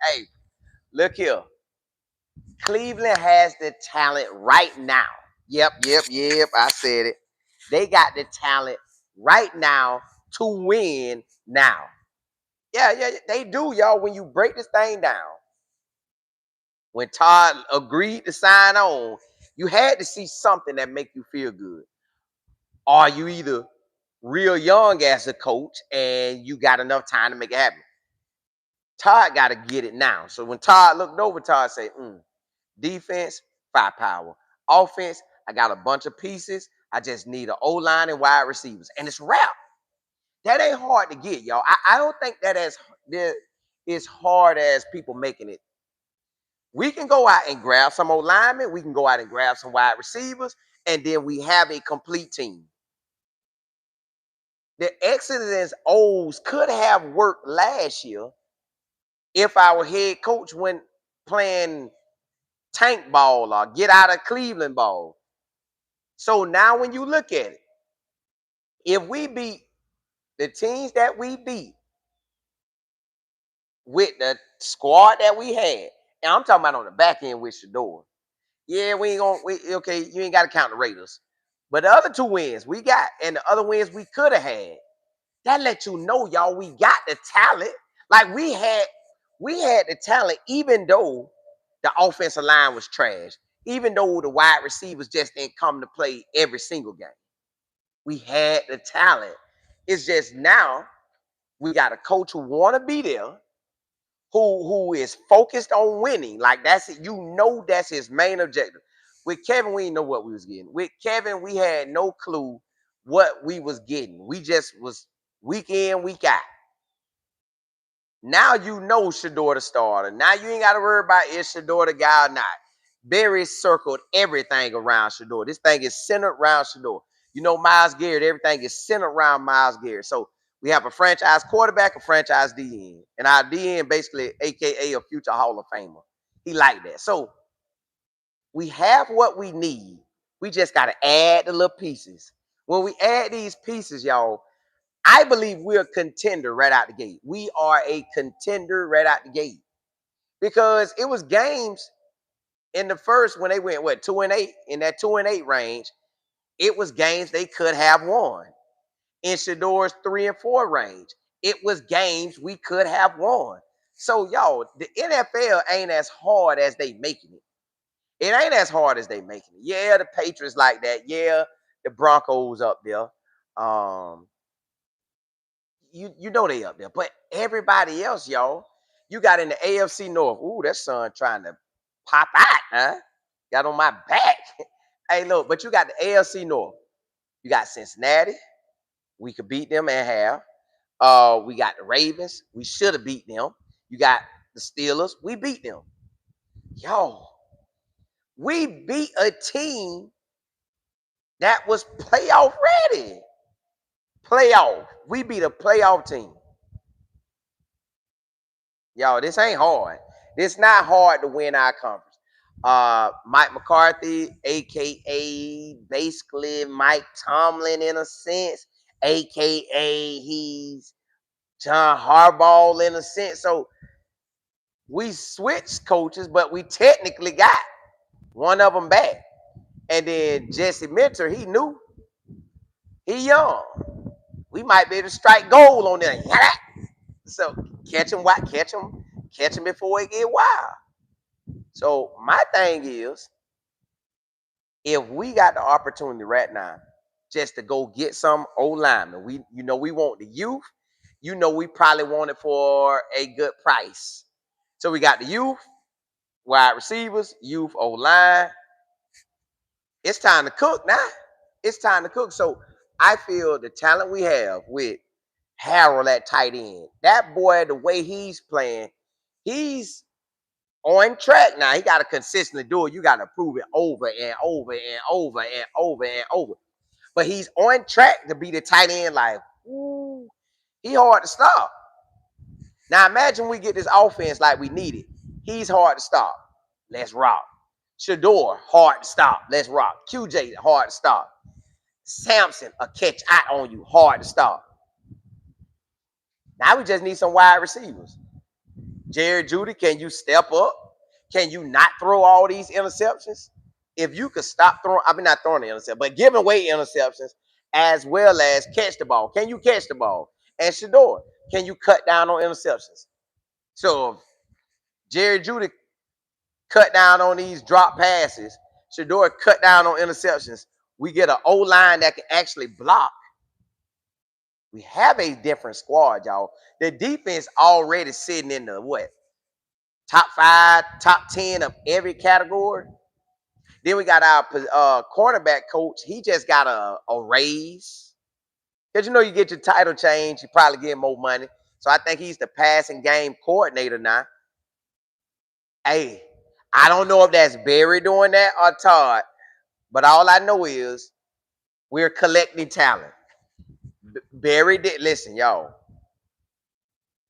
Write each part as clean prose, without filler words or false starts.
Hey, look here. Cleveland has the talent right now. Yep. I said it. They got the talent right now to win now. Yeah, they do, y'all. When you break this thing down, when Todd agreed to sign on, you had to see something that make you feel good. Are you either real young as a coach and you got enough time to make it happen? Todd got to get it now. So when Todd looked over, Todd said, defense, firepower. Offense, I got a bunch of pieces. I just need an O-line and wide receivers. And it's wrap. That ain't hard to get, y'all. I don't think that is hard as people making it. We can go out and grab some old linemen. We can go out and grab some wide receivers. And then we have a complete team. The Exodus O's could have worked last year if our head coach went playing tank ball or get out of Cleveland ball. So now when you look at it, if we beat the teams that we beat with the squad that we had, and I'm talking about on the back end with Shador. Yeah, okay, you ain't got to count the Raiders. But the other two wins we got and the other wins we could have had, that let you know, y'all, we got the talent. Like we had the talent, even though the offensive line was trash, even though the wide receivers just didn't come to play every single game. We had the talent. It's just now we got a coach who want to be there, who is focused on winning. Like that's it. That's his main objective. With Kevin, we didn't know what we was getting. With Kevin, we had no clue what we was getting. We just was week in, week out. Now you know Shador the starter. Now you ain't got to worry about is Shador the guy or not. Barry circled everything around Shador. This thing is centered around Shador. You know, Myles Garrett, everything is centered around Myles Garrett. So we have a franchise quarterback, a franchise DN. And our DN basically, AKA a future Hall of Famer. He like that. So we have what we need. We just got to add the little pieces. When we add these pieces, y'all, I believe we're a contender right out the gate. We are a contender right out the gate. Because it was games in the first when they went, 2-8, in that 2-8 range, it was games they could have won. In Shador's 3-4 range, it was games we could have won. So, y'all, the NFL ain't as hard as they making it. It ain't as hard as they making it. Yeah, the Patriots like that. Yeah, the Broncos up there. You know they up there. But everybody else, y'all, you got in the AFC North. Ooh, that son trying to pop out, huh? Got on my back. Hey, look, but you got the AFC North. You got Cincinnati. We could beat them and half. We got the Ravens. We should have beat them. You got the Steelers. We beat them. Yo, we beat a team that was playoff ready. Playoff. We beat a playoff team. Y'all, this ain't hard. This not hard to win our conference. Mike McCarthy, aka basically Mike Tomlin in a sense, aka he's John Harbaugh in a sense. So we switched coaches, but we technically got one of them back. And then Jesse Minter, he knew. He young. We might be able to strike gold on there. So catch him before it get wild. So my thing is, if we got the opportunity right now just to go get some old linemen, we want the youth. We probably want it for a good price. So we got the youth, wide receivers, youth, old line. It's time to cook now. It's time to cook. So I feel the talent we have with Harold at tight end, that boy, the way he's playing, he's on track now. He got to consistently do it. You got to prove it over and over and over and over and over. But he's on track to be the tight end. Like, ooh, he hard to stop. Now imagine we get this offense like we need it. He's hard to stop. Let's rock. Shador, hard to stop. Let's rock. QJ, hard to stop. Samson, a catch out on you, hard to stop. Now we just need some wide receivers. Jerry Judy, can you step up? Can you not throw all these interceptions? If you could stop throwing, I mean not throwing the interception, but giving away interceptions as well as catch the ball. Can you catch the ball? And Shador, can you cut down on interceptions? So if Jerry Judy cut down on these drop passes, Shador cut down on interceptions, we get an O-line that can actually block. We have a different squad, y'all. The defense already sitting in the what? Top 5, top 10 of every category. Then we got our cornerback coach. He just got a raise. Because you know you get your title change, you probably get more money. So I think he's the passing game coordinator now. Hey, I don't know if that's Barry doing that or Todd, but all I know is we're collecting talent. Barry did, listen, y'all.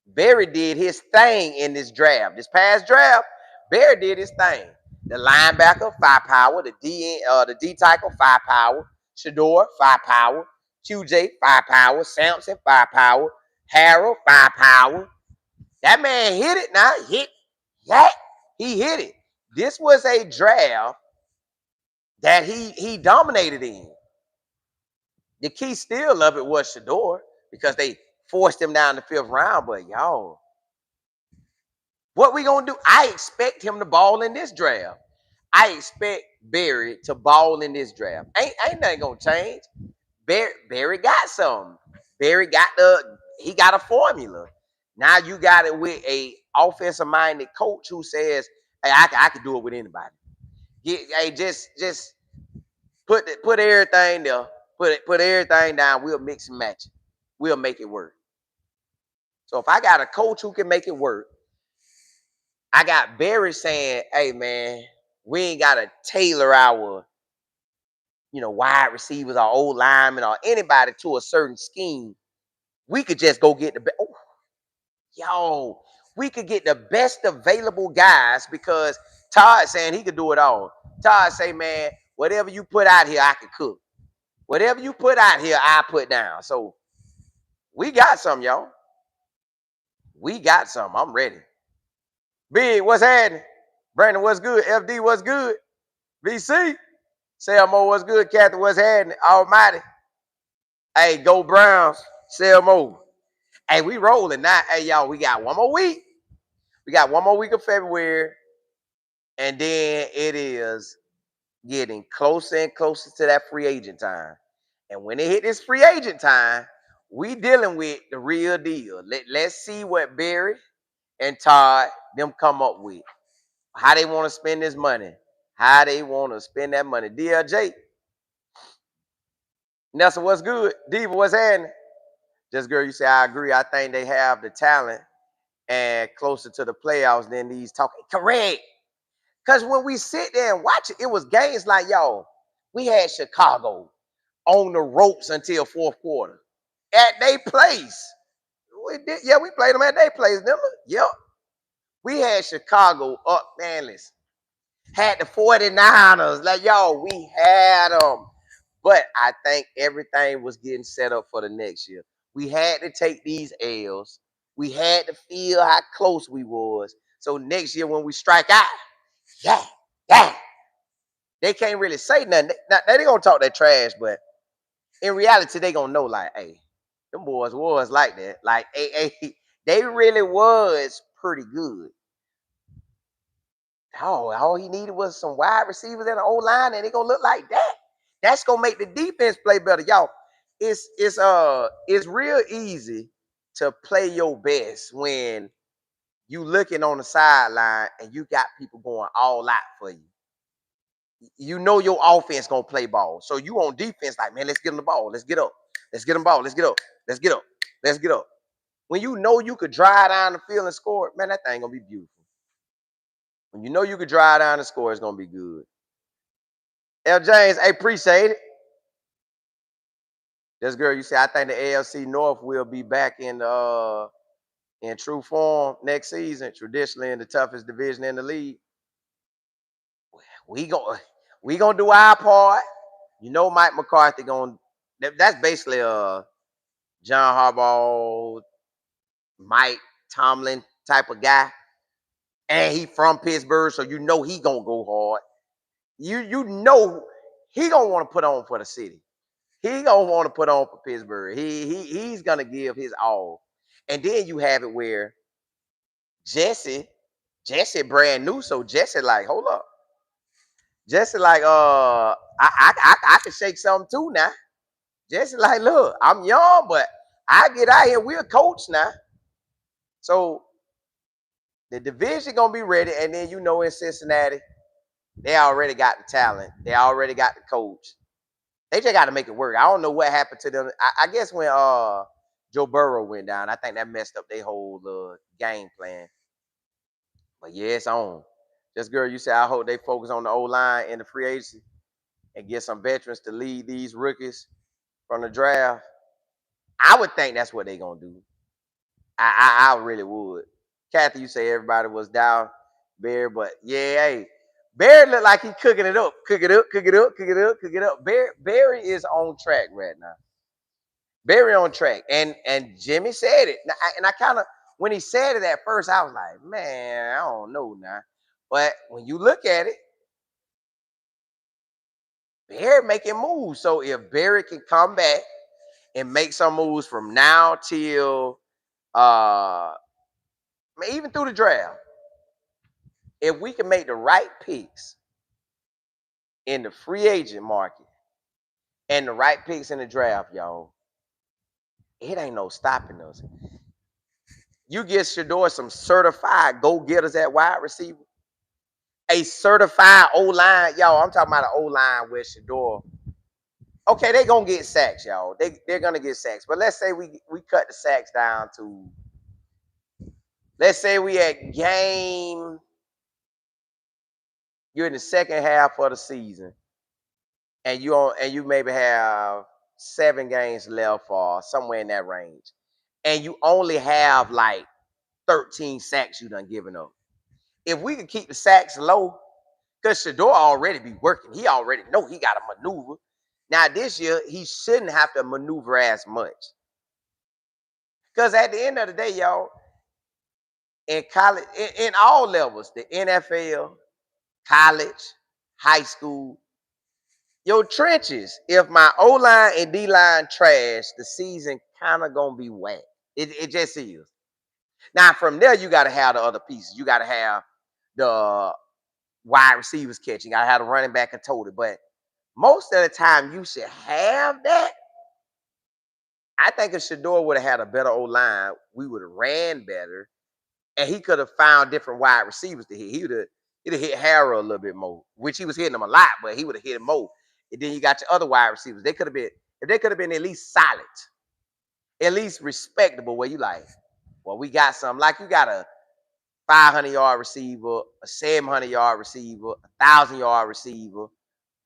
Barry did his thing in this draft. This past draft, Barry did his thing. The linebacker, firepower. The D tackle, firepower. Shador, firepower. QJ, firepower. Sampson, firepower. Harrell, firepower. That man hit it now. Hit that. He hit it. This was a draft that he dominated in. The key still of it was Shador because they forced him down the 5th round. But y'all, what we gonna do? I expect him to ball in this draft. I expect Barry to ball in this draft. Ain't nothing gonna change. Barry got something. Barry got he got a formula. Now you got it with a offensive minded coach who says, "Hey, I can do it with anybody. Hey, just put everything there. Put everything down. We'll mix and match it. We'll make it work." So if I got a coach who can make it work, I got Barry saying, "Hey man, we ain't gotta tailor our, wide receivers or old linemen or anybody to a certain scheme. We could just go get the best. Oh, yo, we could get the best available guys because Todd saying he could do it all. Todd say, man, whatever you put out here, I can cook. Whatever you put out here, I put down. So we got some, y'all. We got some. I'm ready. Big, what's happening? Brandon, what's good? FD, what's good? VC, Selmo, what's good? Kathy, what's happening? Almighty. Hey, go Browns. Selmo. Hey, we rolling now. Hey, y'all, we got one more week. We got one more week of February. And then it is getting closer and closer to that free agent time. And when it hit this free agent time, we dealing with the real deal. Let's see what Barry and Todd them come up with. How they want to spend this money. How they want to spend that money. DLJ. Nelson, what's good? Diva, what's happening? Just girl, you say I agree. I think they have the talent and closer to the playoffs than these talking. Correct. Because when we sit there and watch it, it was games like, y'all, we had Chicago on the ropes until 4th quarter at their place. We played them at their place, remember? Yep. We had Chicago up, man, listen. Had the 49ers. Like, y'all, we had them. But I think everything was getting set up for the next year. We had to take these L's. We had to feel how close we was. So next year when we strike out, yeah. They can't really say nothing. They gonna talk that trash, but in reality, they gonna know like, hey, them boys was like that. Like, hey, they really was pretty good. Oh, all he needed was some wide receivers and an O-line, and they gonna look like that. That's gonna make the defense play better, y'all. It's real easy to play your best when you looking on the sideline and you got people going all out for you. You know your offense gonna play ball, so you on defense like, man, let's get them the ball, let's get up, let's get them ball, let's get up, let's get up, let's get up. When you know you could drive down the field and score, man, that thing gonna be beautiful. When you know you could drive down and score, it's gonna be good. L. James, I appreciate it. This girl, you say, I think the AFC North will be back in true form next season, traditionally in the toughest division in the league. We gonna do our part. You know, Mike McCarthy that's basically a John Harbaugh, Mike Tomlin type of guy. And he from Pittsburgh, so you know he gonna go hard. You know he gonna want to put on for the city. He gonna want to put on for Pittsburgh. He's gonna give his all. And then you have it where Jesse, Jesse brand new, so Jesse like, hold up. Jesse like, I can shake something too now. Jesse like, look, I'm young, but I get out here. We're a coach now. So the division gonna be ready, and then you know in Cincinnati, they already got the talent. They already got the coach. They just got to make it work. I don't know what happened to them. I guess when Joe Burrow went down, I think that messed up their whole game plan. But yeah, it's on. Just girl, you say I hope they focus on the O line and the free agency and get some veterans to lead these rookies from the draft. I would think that's what they're gonna do. I really would. Kathy, you say everybody was down Bear, but yeah, hey, Barry looked like he cooking it up, cook it up, cook it up, cook it up, cook it up. Barry is on track right now. Barry on track, and Jimmy said it, and I kind of when he said it at first, I was like, man, I don't know now, but when you look at it, Barry making moves. So if Barry can come back and make some moves from now till uh even through the draft, if we can make the right picks in the free agent market and the right picks in the draft, y'all, it ain't no stopping us. You get Shador some certified go-getters at wide receiver. A certified O-line, y'all. I'm talking about an O-line with Shador. Okay, they're gonna get sacks, y'all. They're gonna get sacks. But let's say we cut the sacks down to, let's say we at game, you're in the second half of the season, and you maybe have 7 games left or somewhere in that range, and you only have like 13 sacks you done given up. If we could keep the sacks low, because Shador already be working. He already know he got to maneuver. Now this year, he shouldn't have to maneuver as much. Because at the end of the day, y'all, in college, in all levels, the NFL, college, high school, your trenches, if my O-line and D-line trash, the season kind of going to be whack. It just is. Now, from there, you got to have the other pieces. You got to have the wide receivers catching. You got to have the running back and total. But most of the time, you should have that. I think if Shador would have had a better O-line, we would have ran better, and he could have found different wide receivers to hit. He'd have hit Harrell a little bit more, which he was hitting him a lot, but he would have hit him more. And then you got your other wide receivers. They could have been, if they could have been at least solid, at least respectable, where you like, well, we got something. Like you got a 500-yard receiver, a 700-yard receiver, a 1,000-yard receiver,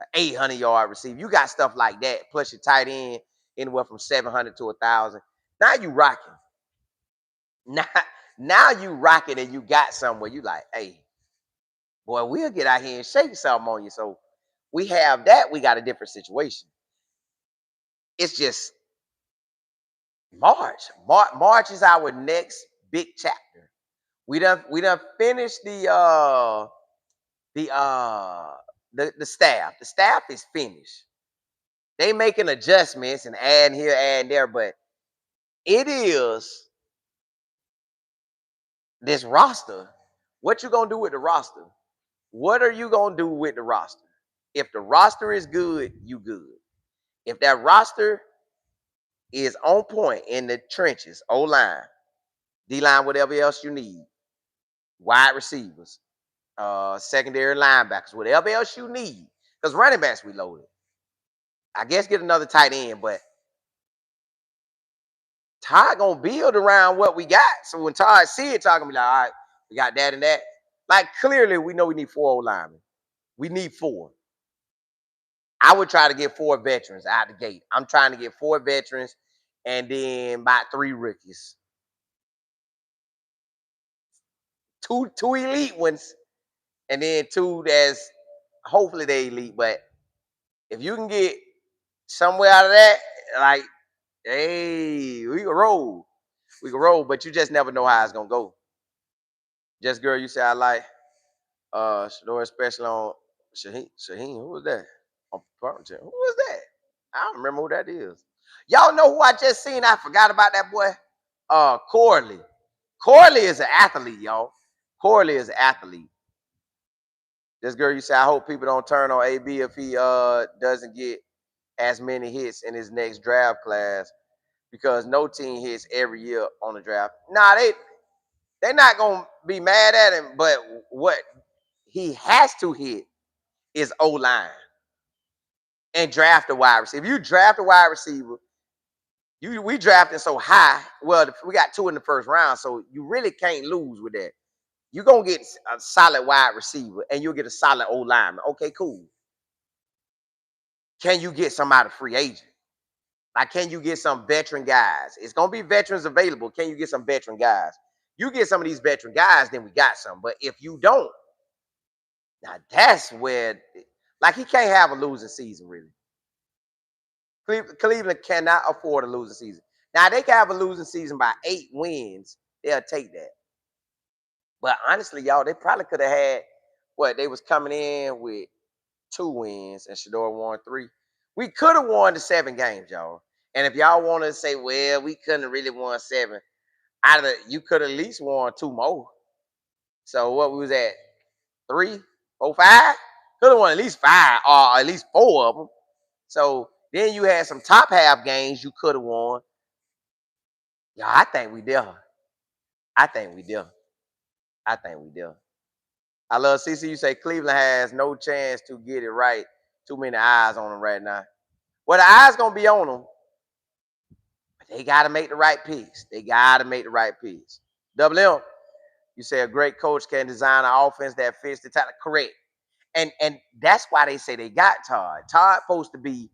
an 800-yard receiver. You got stuff like that. Plus your tight end anywhere from 700 to 1,000. Now you rocking. Now, now you rocking and you got somewhere. You like, hey, boy, we'll get out here and shake something on you. So we have that. We got a different situation. It's just March. March is our next big chapter. We done finished the staff. The staff is finished. They making adjustments and adding here, adding there, but it is this roster. What you gonna do with the roster? What are you gonna do with the roster? If the roster is good, you good. If that roster is on point in the trenches, O line, D line, whatever else you need, wide receivers, secondary linebackers, whatever else you need, because running backs we loaded. I guess get another tight end, but Todd gonna build around what we got. So when Todd see it, Todd gonna be like, all right, we got that and that. Like clearly, we know we need 4 old linemen. We need 4. I would try to get 4 veterans out the gate. I'm trying to get 4 veterans and then about 3 rookies. Two elite ones, and then 2 that's hopefully they elite. But if you can get somewhere out of that, like, hey, we can roll. We can roll, but you just never know how it's gonna go. Just girl, you say I like Shador special on Shaheen. Who was that? On Partington. Who was that? I don't remember who that is. Y'all know who I just seen? I forgot about that boy. Corley. Corley is an athlete, y'all. Corley is an athlete. This girl, you say, I hope people don't turn on AB if he doesn't get as many hits in his next draft class because no team hits every year on the draft. Nah, they're not gonna be mad at him, but what he has to hit is O-line and draft a wide receiver. If you draft a wide receiver, we drafted so high. Well, we got 2 in the first round, so you really can't lose with that. You're gonna get a solid wide receiver and you'll get a solid O-lineman. Okay, cool. Can you get some out of free agent? Like, can you get some veteran guys? It's gonna be veterans available. Can you get some veteran guys? You get some of these veteran guys, then we got some. But if you don't, now that's where, like, he can't have a losing season, really. Cleveland cannot afford a losing season. Now, they can have a losing season by 8 wins. They'll take that. But honestly, y'all, they probably could have had what they was coming in with 2 wins and Shador won 3. We could have won the 7 games, y'all. And if y'all want to say, well, we couldn't have really won 7, you could have at least won 2 more. So what we was at 3, 4, 5? Could have won at least 5 or at least 4 of them. So then you had some top half games you could have won. Yeah, I think we did. I think we did. I think we did. I love CC. You say Cleveland has no chance to get it right. Too many eyes on them right now. Well, the eyes gonna be on them, but they gotta make the right picks. They gotta make the right picks. Double M, you say a great coach can design an offense that fits the talent. Correct. And that's why they say they got Todd. Todd supposed to be,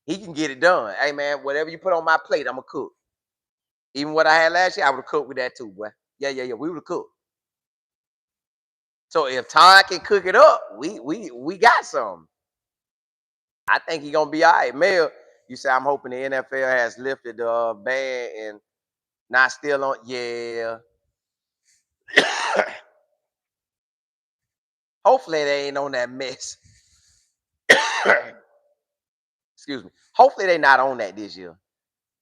he can get it done. Hey man, whatever you put on my plate, I'm gonna cook. Even what I had last year, I would have cooked with that too, boy. Yeah. We would have cooked. So if Todd can cook it up, we got some. I think he's gonna be all right. Mel, you say I'm hoping the NFL has lifted the ban and not still on. Yeah. Hopefully they ain't on that mess. Excuse me. Hopefully they not on that this year.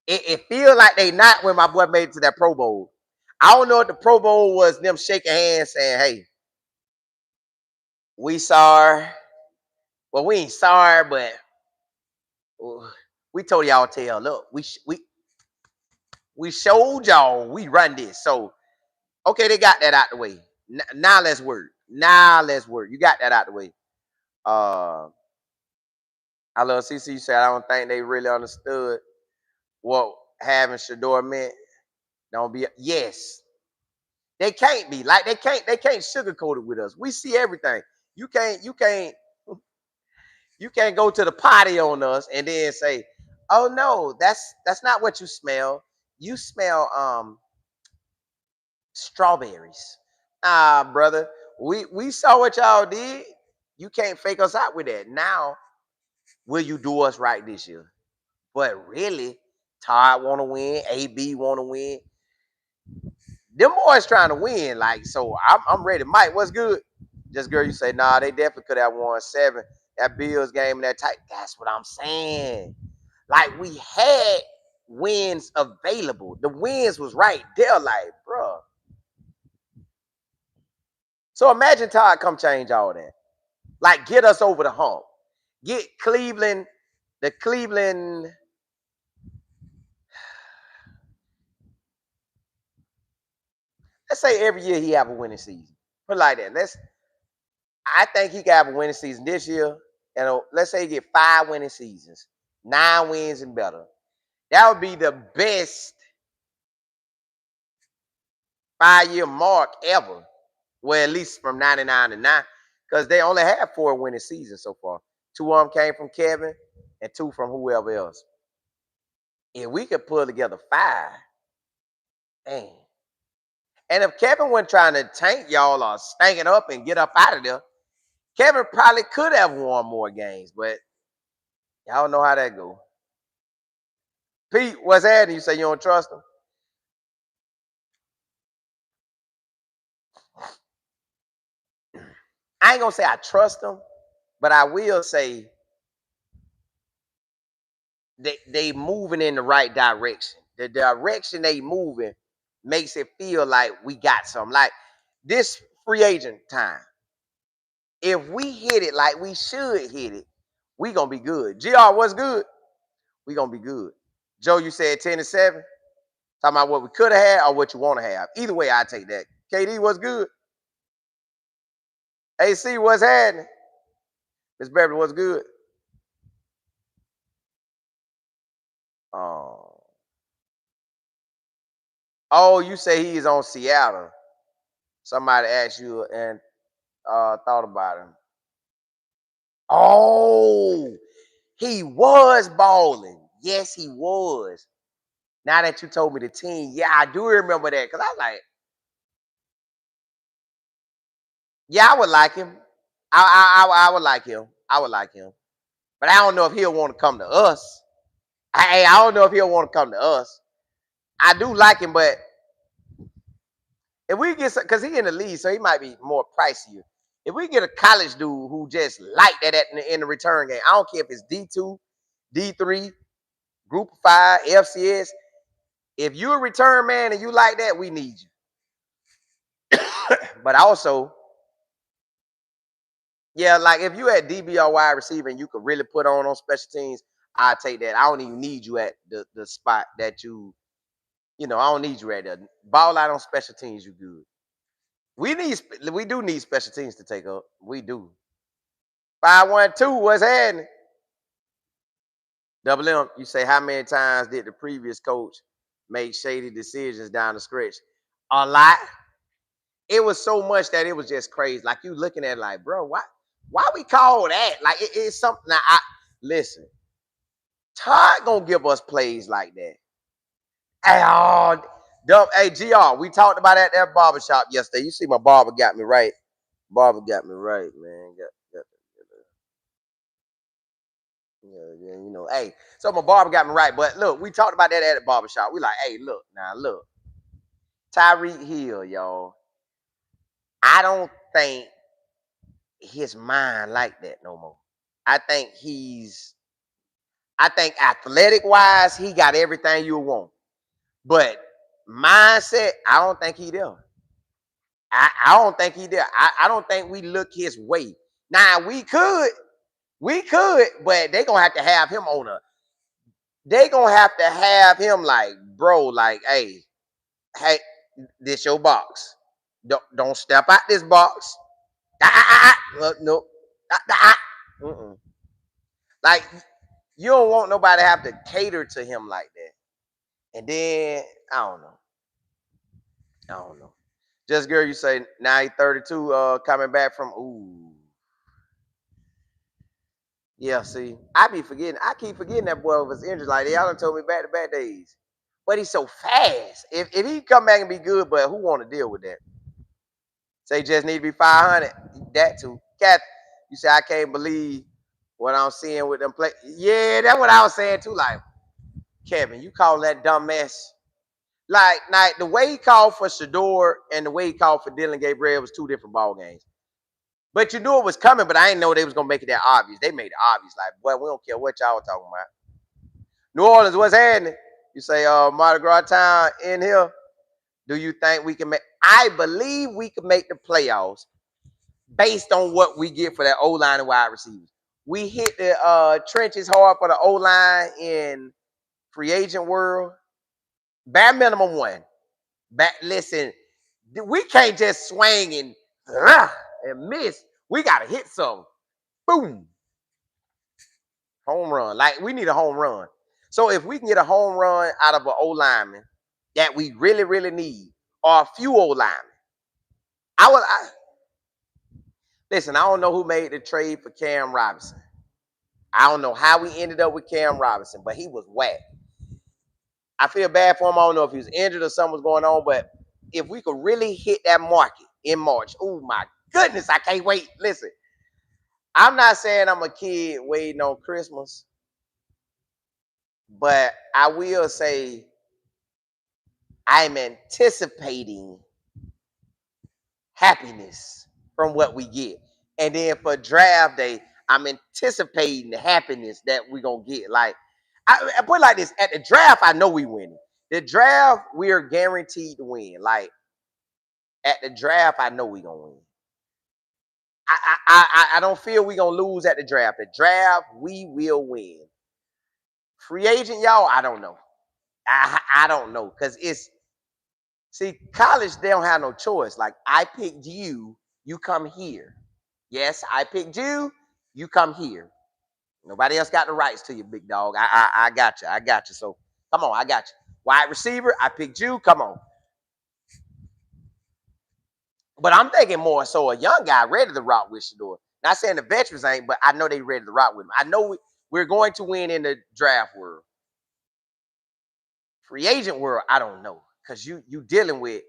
It feels like they not when my boy made it to that Pro Bowl. I don't know if the Pro Bowl was them shaking hands saying, hey, we sorry. Well, we ain't sorry, but we told y'all tell. Look, we showed y'all we run this. So okay, they got that out the way. Now let's work. Now let's work. You got that out the way. I love CC said I don't think they really understood what having Shador meant. Don't be yes. They can't be like they can't sugarcoat it with us. We see everything. You can't go to the potty on us and then say, oh no, that's not what you smell. You smell strawberries. Ah, brother. We saw what y'all did. You can't fake us out with that. Now, will you do us right this year? But really, Todd want to win. AB want to win. Them boys trying to win. Like, so I'm ready. Mike, what's good? Just girl, you say, nah, they definitely could have won 7. That Bills game and that tight. That's what I'm saying. Like, we had wins available. The wins was right there, like, bro. So imagine Todd come change all that. Like, get us over the hump. Get Cleveland, the Cleveland. Let's say every year he have a winning season. Put it like that. I think he can have a winning season this year. And let's say he get 5 winning seasons, 9 wins and better. That would be the best 5-year mark ever. Well, at least from 99 to 9. Because they only have 4 winning seasons so far. 2 of them came from Kevin and 2 from whoever else. If we could pull together 5, dang. And if Kevin wasn't trying to tank y'all or stank it up and get up out of there, Kevin probably could have won more games, but y'all know how that go. Pete, what's happening? You say you don't trust him? I ain't gonna say I trust them, but I will say they moving in the right direction. The direction they moving makes it feel like we got something. Like this free agent time, if we hit it like we should hit it, we gonna be good. GR, what's good? We gonna be good. Joe, you said 10-7. Talking about what we could have had or what you want to have. Either way, I take that. KD, what's good? AC, what's happening? Miss Beverly, what's good? Oh, oh, you say he's on Seattle. Somebody asked you and thought about him. Oh, he was balling. Yes, he was. Now that you told me the team, yeah, I do remember that because I was like, yeah, I would like him. I would like him. I would like him, but I don't know if he'll want to come to us. I don't know if he'll want to come to us. I do like him, but if we get, because he in the league, so he might be more pricier. If we get a college dude who just like that in the return game, I don't care if it's D2, D3, Group of 5, FCS. If you're a return man and you like that, we need you. But also, yeah, like if you had DB or wide receiver and you could really put on special teams, I take that. I don't even need you at the spot that I don't need you at there. Ball out on special teams, you good. We do need special teams to take up. We do. 512, what's happening? Double M, you say how many times did the previous coach make shady decisions down the stretch? A lot. It was so much that it was just crazy. Like you looking at it like, bro, why we call that? Like it's something that listen. Todd gonna give us plays like that. Hey, hey, GR, we talked about that at barbershop yesterday. You see my barber got me right. Barber got me right, man. Hey, so my barber got me right. But look, we talked about that at the barbershop. We like, hey, look. Tyreek Hill, y'all. I don't think his mind like that no more. I think athletic wise, he got everything you want. But mindset, I don't think he there. I don't think he there. I don't think we look his way. Now we could, but they gonna have to have him on a. They gonna have to have him like, bro, like, hey, this your box. Don't step out this box. No. Like you don't want nobody to have to cater to him like that. And then I don't know. I don't know. Just girl, you say now he's 32, coming back from Yeah, see, I keep forgetting that boy was injured like that. Y'all done told me back to back days. But he's so fast. If he come back and be good, but who want to deal with that? Say just need to be 500. That too. Cat, you say I can't believe what I'm seeing with them play. Yeah, that's what I was saying too. Like, Kevin, you call that dumb mess? Like the way he called for Shador and the way he called for Dylan Gabriel was two different ball games. But you knew it was coming, but I didn't know they was gonna make it that obvious. They made it obvious, like, boy, we don't care what y'all talking about. New Orleans, what's happening? You say, Mardi Gras town in here. Do you think we can make? I believe we can make the playoffs based on what we get for that O line and wide receivers. We hit the trenches hard for the O line in free agent world. Bare minimum one. Listen, we can't just swing and miss. We gotta hit some. Boom. Home run. Like we need a home run. So if we can get a home run out of an O lineman that we really, really need, or a few O linemen, listen. I don't know who made the trade for Cam Robinson. I don't know how we ended up with Cam Robinson, but he was whack. I feel bad for him. I don't know if he was injured or something was going on, but if we could really hit that market in March, oh my goodness, I can't wait. Listen, I'm not saying I'm a kid waiting on Christmas, but I will say I'm anticipating happiness from what we get. And then for draft day, I'm anticipating the happiness that we're gonna get. Like I put it like this: at the draft, I know we winning. The draft, we are guaranteed to win. Like at the draft, I know we gonna win. I don't feel we gonna lose at the draft. The draft, we will win. Free agent, y'all, I don't know. I don't know because it's see college. They don't have no choice. Like I picked you, you come here. Yes, I picked you, you come here. Nobody else got the rights to you, big dog. I got you. I got you. So come on, I got you. Wide receiver, I picked you. Come on. But I'm thinking more so a young guy ready to rock with Shador. Not saying the veterans ain't, but I know they ready to rock with him. I know we're going to win in the draft world. Free agent world, I don't know. Because you dealing with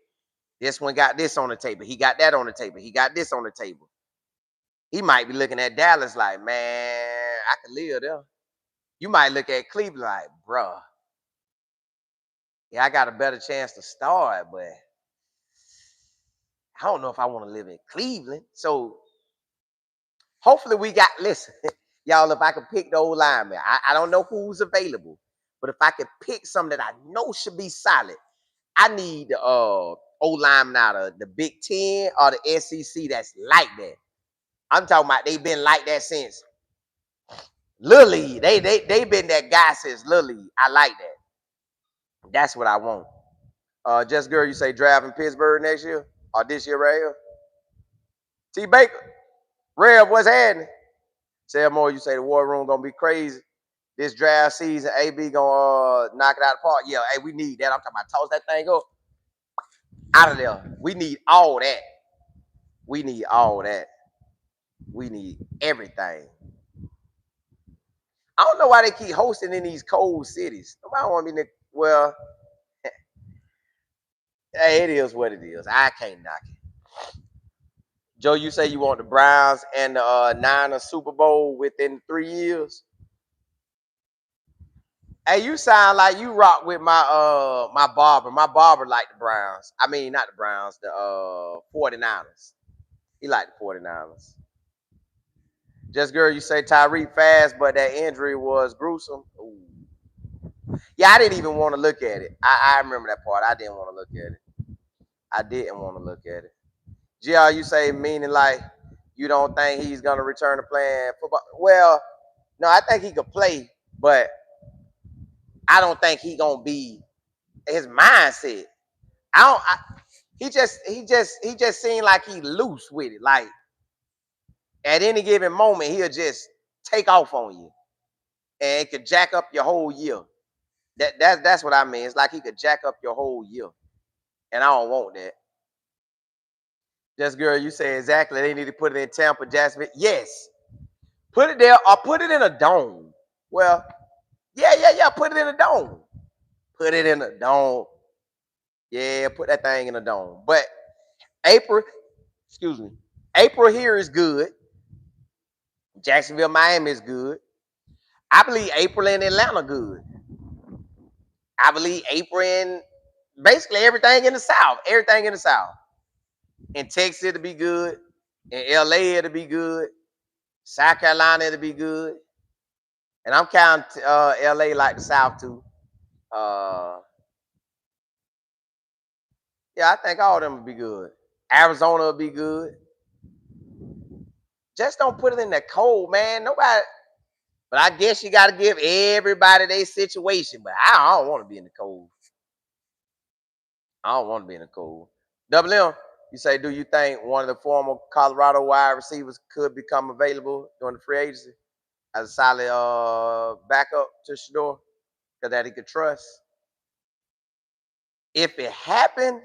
this one got this on the table. He got that on the table. He got this on the table. He might be looking at Dallas like, man, I could live there. You might look at Cleveland like, bruh, yeah, I got a better chance to start, but I don't know if I want to live in Cleveland. So hopefully we got, listen, y'all, if I could pick the old lineman, I don't know who's available, but if I could pick some that I know should be solid, I need the old lineman out of the Big Ten or the SEC that's like that. I'm talking about they've been like that since Lil League. They been that guy since Lil League. I like that. That's what I want. Just girl, you say draft in Pittsburgh next year or this year right here? T Baker, Rev, what's happening? Tell more, you say the war room gonna be crazy. This draft season, AB gonna knock it out of the park. Yeah, hey, we need that. I'm talking about toss that thing up out of there. We need all that. We need all that. We need everything. I don't know why they keep hosting in these cold cities. Nobody want me to. Well, hey, it is what it is. I can't knock it. Joe, you say you want the Browns and the Niners Super Bowl within 3 years. Hey, you sound like you rock with my barber. My barber like the Browns. I mean, not the Browns, the 49ers. He like the 49ers. Just girl, you say Tyreek fast, but that injury was gruesome. Ooh. Yeah, I didn't even want to look at it. I remember that part. I didn't want to look at it. I didn't want to look at it. GR, you say meaning like you don't think he's gonna return to playing football. Well, no, I think he could play, but I don't think he gonna be his mindset. I don't. He just seemed like he loose with it. Like at any given moment, he'll just take off on you, and it could jack up your whole year. That's what I mean. It's like he could jack up your whole year, and I don't want that. Just girl, you say exactly. They need to put it in Tampa, Jacksonville. Yes, put it there or put it in a dome. Well, yeah. Put it in a dome. Put it in a dome. Yeah, put that thing in a dome. But April, excuse me, April here is good. Jacksonville, Miami is good. I believe April in Atlanta good. I believe April in basically everything in the South. Everything in the South. In Texas, it'll be good. In LA, it'll be good. South Carolina, it'll be good. And I'm counting LA like the South too. Uh, yeah, I think all of them will be good. Arizona will be good. Just don't put it in that cold, man. Nobody. But I guess you got to give everybody their situation. But I don't want to be in the cold. I don't want to be in the cold. Double M, you say, do you think one of the former Colorado wide receivers could become available during the free agency as a solid backup to Shador that he could trust? If it happened,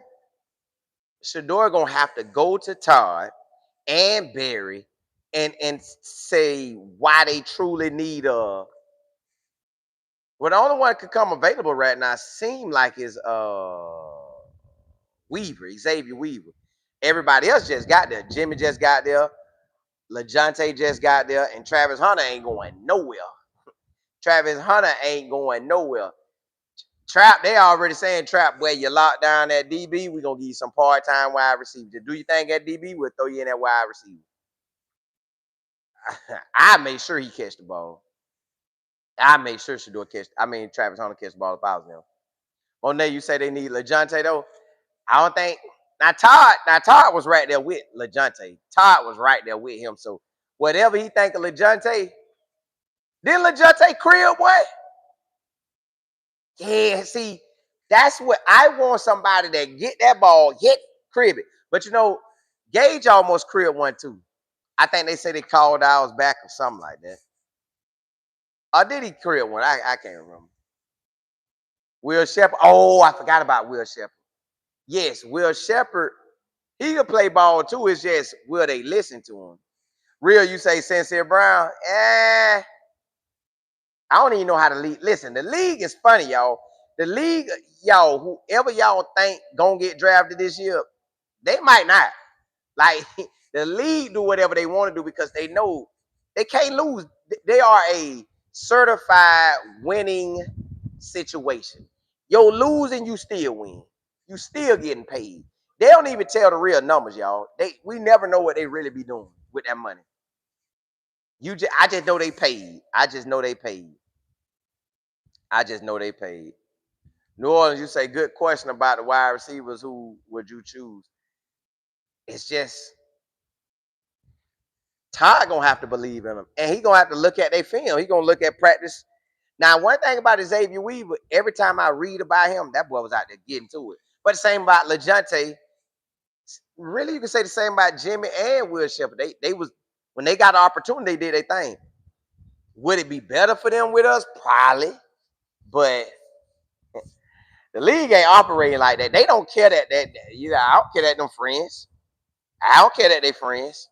Shador gonna have to go to Todd and Barry and say why they truly need a. Well, the only one that could come available right now seem like is Weaver, Xavier Weaver. Everybody else just got there. Jimmy just got there. LeJounte just got there, and Travis Hunter ain't going nowhere. Travis Hunter ain't going nowhere. Trap, they already saying Trap, where you lock down that DB, we gonna give you some part-time wide receiver. Do you think that DB will throw you in that wide receiver? I made sure he catch the ball. I made sure Shador catch. I mean, Travis Hunter catch the ball if I was them. Monet, you say they need LeJounte though. I don't think. Now Todd was right there with LeJounte. Todd was right there with him. So whatever he think of LeJounte, didn't LeJounte crib what? Yeah, see, that's what I want, somebody that get that ball, hit crib it. But you know, Gage almost crib one too. I think they say they called ours back or something like that. Or did he crib one? I can't remember. Will Shepherd. Oh, I forgot about Will Shepherd. Yes, Will Shepherd. He can play ball too. It's just will they listen to him? Real, you say Sincere Brown? I don't even know how to lead. Listen, the league is funny, y'all. The league, y'all, whoever y'all think gonna get drafted this year, they might not. Like the league do whatever they want to do because they know they can't lose. They are a certified winning situation. You're losing, you still win. You still getting paid. They don't even tell the real numbers, y'all. We never know what they really be doing with that money. I just know they paid. I just know they paid. I just know they paid. New Orleans, you say good question about the wide receivers. Who would you choose? It's just Todd gonna have to believe in them, and he gonna have to look at their film. He gonna look at practice. Now, one thing about Xavier Weaver, every time I read about him, that boy was out there getting to it. But the same about LeJounte. Really, you can say the same about Jimmy and Will Shepherd. They was when they got the opportunity, they did their thing. Would it be better for them with us? Probably, but the league ain't operating like that. They don't care I don't care that them friends. I don't care that they friends.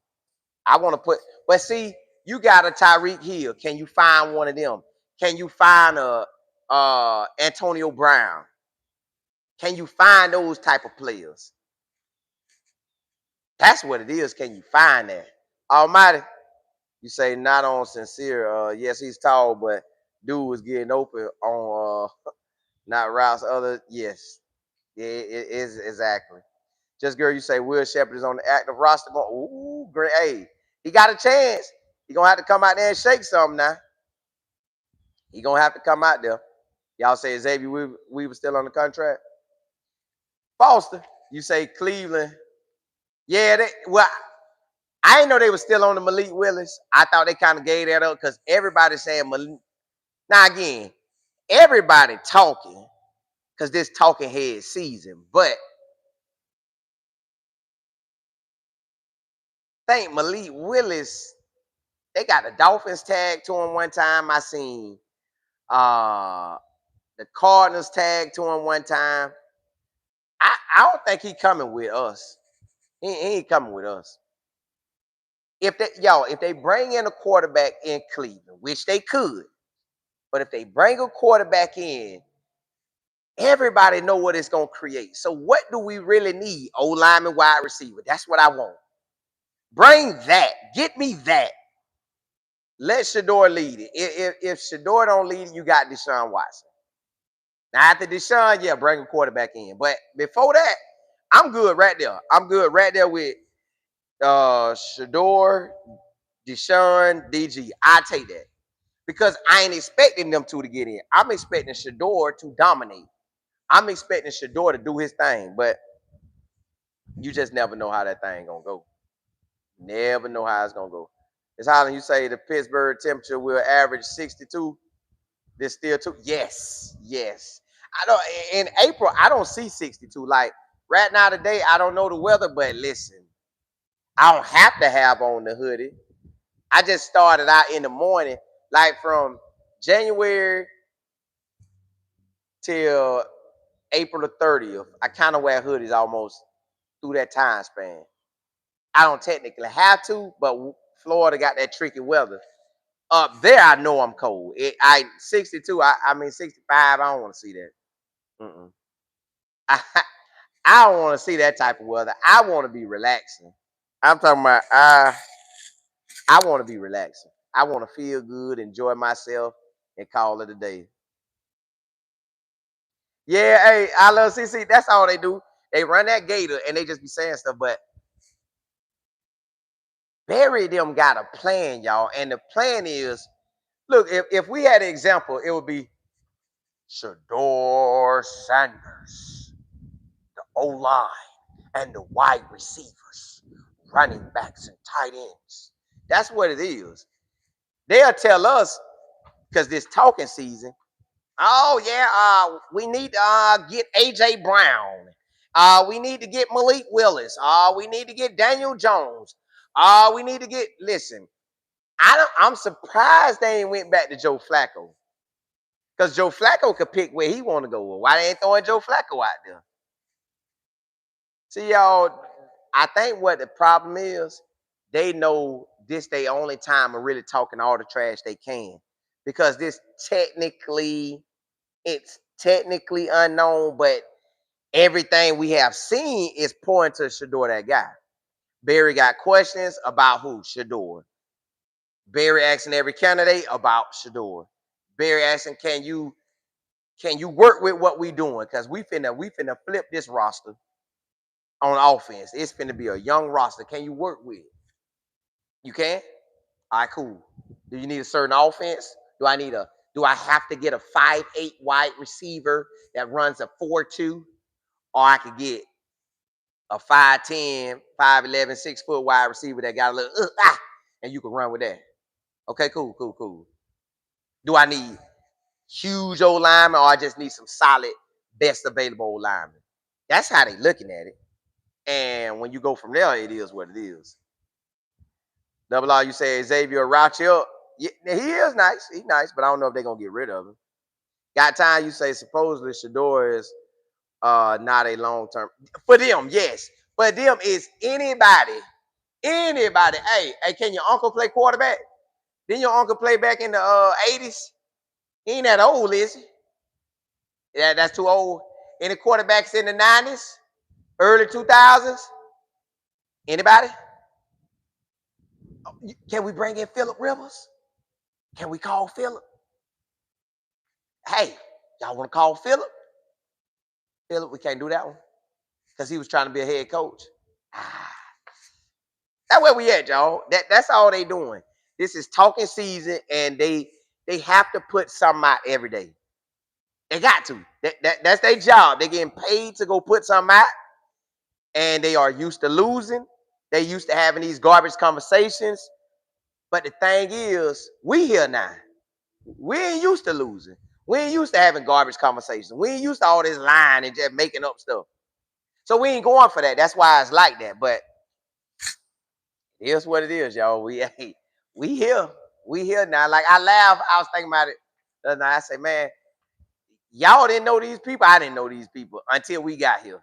I want to but see, you got a Tyreek Hill. Can you find one of them? Can you find a Antonio Brown? Can you find those type of players? That's what it is. Can you find that? Almighty, you say not on Sincere. Yes, he's tall, but dude was getting open on not routes. Other yes, yeah, it is exactly. Just girl, you say Will Shepherd is on the active roster. Going, ooh, great. Hey, he got a chance. He gonna have to come out there and shake something now. He gonna have to come out there. Y'all say Xavier we were still on the contract. Foster, you say Cleveland. Yeah, I didn't know they were still on the Malik Willis. I thought they kind of gave that up because everybody's saying Malik. Now again, everybody talking because this talking head season, but I think Malik Willis, they got the Dolphins tag to him one time. I seen uh the Cardinals tag to him one time. I don't think he coming with us. He ain't coming with us. If they bring in a quarterback in Cleveland, which they could, but if they bring a quarterback in, everybody know what it's gonna create. So what do we really need? O-lineman, wide receiver. That's what I want. Bring that. Get me that. Let Shador lead it. If Shador don't lead it, you got Deshaun Watson. Now after Deshaun, yeah, bring a quarterback in. But before that, I'm good right there. I'm good right there with Shador, Deshaun, DG. I take that. Because I ain't expecting them two to get in. I'm expecting Shador to dominate. I'm expecting Shador to do his thing, but you just never know how that thing gonna go. Never know how it's gonna go. It's Holland, you say the Pittsburgh temperature will average 62. There's still two. Yes, yes. I don't in April, I don't see 62. Like right now today, I don't know the weather, but listen, I don't have to have on the hoodie. I just started out in the morning, like from January till April the 30th. I kind of wear hoodies almost through that time span. I don't technically have to, but Florida got that tricky weather. Up there, I know I'm cold. 62. I mean 65. I don't want to see that. Mm-mm. I, I don't want to see that type of weather. I want to be relaxing. I'm talking about I want to be relaxing. I want to feel good, enjoy myself, and call it a day. Yeah, hey, I love CC. That's all they do. They run that gator and they just be saying stuff. But Barry them got a plan, y'all. And the plan is, look, if we had an example, it would be Shador Sanders, the O-line, and the wide receivers, running backs and tight ends. That's what it is. They'll tell us, because this talking season, oh yeah, we need to get AJ Brown. We need to get Malik Willis. We need to get Daniel Jones. We need to get. Listen, I'm surprised they ain't went back to Joe Flacco, because Joe Flacco could pick where he want to go. Well, why they ain't throwing Joe Flacco out there? See, y'all, I think what the problem is, they know this they only time of really talking all the trash they can, because it's technically unknown, but everything we have seen is pointing to Shador, that guy. Barry got questions about who? Shador. Barry asking every candidate about Shador. Barry asking, can you work with what we doing? Because we finna flip this roster on offense. It's finna be a young roster. Can you work with it? You can? All right, cool. Do you need a certain offense? Do I have to get a 5'8" wide receiver that runs a 4-2? Or I could get a 5'10", 5'11", 6-foot wide receiver that got a little and you can run with that. Okay, cool. Do I need huge old linemen, or I just need some solid, best available old linemen? That's how they looking at it. And when you go from there, it is what it is. Double R, you say Xavier Rauch up. Yeah, he is nice. He's nice, but I don't know if they're gonna get rid of him. Got time, you say supposedly Shador is not a long term. For them, yes. For them is anybody. Hey, can your uncle play quarterback? Didn't your uncle play back in the 80s? He ain't that old, is he? Yeah, that's too old. Any quarterbacks in the 90s? Early 2000s? Anybody? Can we bring in Phillip Rivers? Can we call Phillip? Hey, y'all want to call Phillip? Phillip, we can't do that one, because he was trying to be a head coach. That's where we at, y'all. That's all they doing. This is talking season, and they have to put something out every day. They got to. That's their job. They're getting paid to go put something out, and they are used to losing. They used to having these garbage conversations. But the thing is, we here now. We ain't used to losing. We ain't used to having garbage conversations. We ain't used to all this lying and just making up stuff. So we ain't going for that. That's why it's like that. But here's what it is, y'all. We here. We here now. Like, I laugh. I was thinking about it the other night. I say, man, y'all didn't know these people. I didn't know these people until we got here.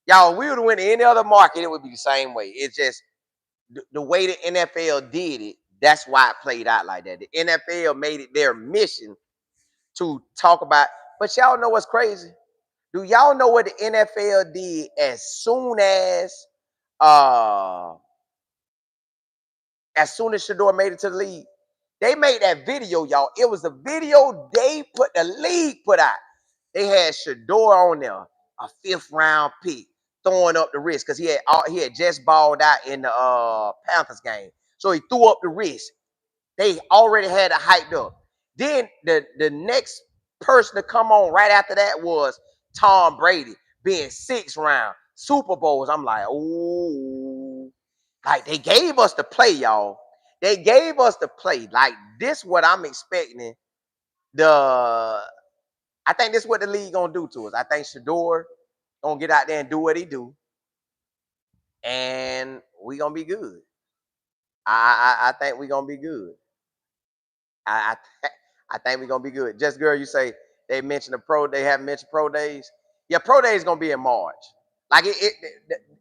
Y'all, we would have went to any other market, it would be the same way. It's just the way the NFL did it. That's why it played out like that. The NFL made it their mission to talk about. But y'all know what's crazy? Do y'all know what the NFL did uh as soon as Shador made it to the league? They made that video, y'all. It was a video the league put out. They had Shador on there, a 5th round pick, throwing up the wrist, because he had just balled out in the Panthers game. So he threw up the wrist. They already had it hyped up. Then the next person to come on right after that was Tom Brady, being 6th round, Super Bowls. I'm like, oh, like they gave us the play, y'all. They gave us the play. Like, this what I'm expecting. I think this is what the league gonna do to us. I think Shador gonna get out there and do what he do, and we gonna be good. I think we gonna be good. I I think we're gonna be good. Just girl, you say they mentioned they haven't mentioned pro days. Yeah, pro days gonna be in March. Like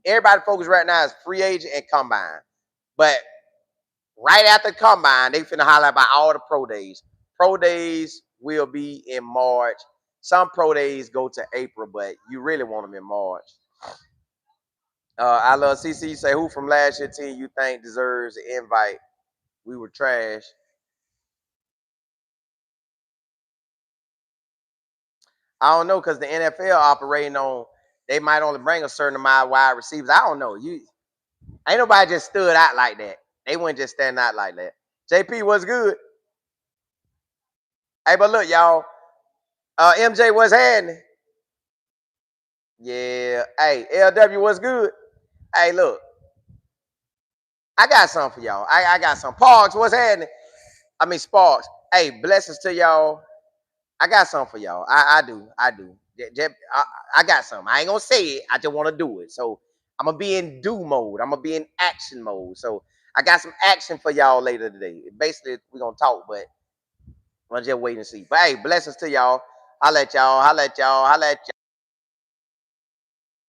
everybody focus right now is free agent and combine. But right after combine, they finna highlight about all the pro days. Pro days will be in March. Some pro days go to April, but you really want them in March. I love CC. You say, who from last year team you think deserves an invite? We were trash. I don't know, because the NFL operating on, they might only bring a certain amount of wide receivers. I don't know. Ain't nobody just stood out like that. They wouldn't just stand out like that. JP, what's good? Hey, but look, y'all. MJ, what's happening? Yeah. Hey, LW, what's good? Hey, look, I got something for y'all. I got some. Parks, what's happening? I mean, Sparks. Hey, blessings to y'all. I got something for y'all. I do. I do. I got something. I ain't gonna say it. I just want to do it. So I'm gonna be in do mode. I'm gonna be in action mode. So I got some action for y'all later today. Basically, we're gonna talk, but I'm just wait and see. But hey, blessings to y'all. I'll let y'all.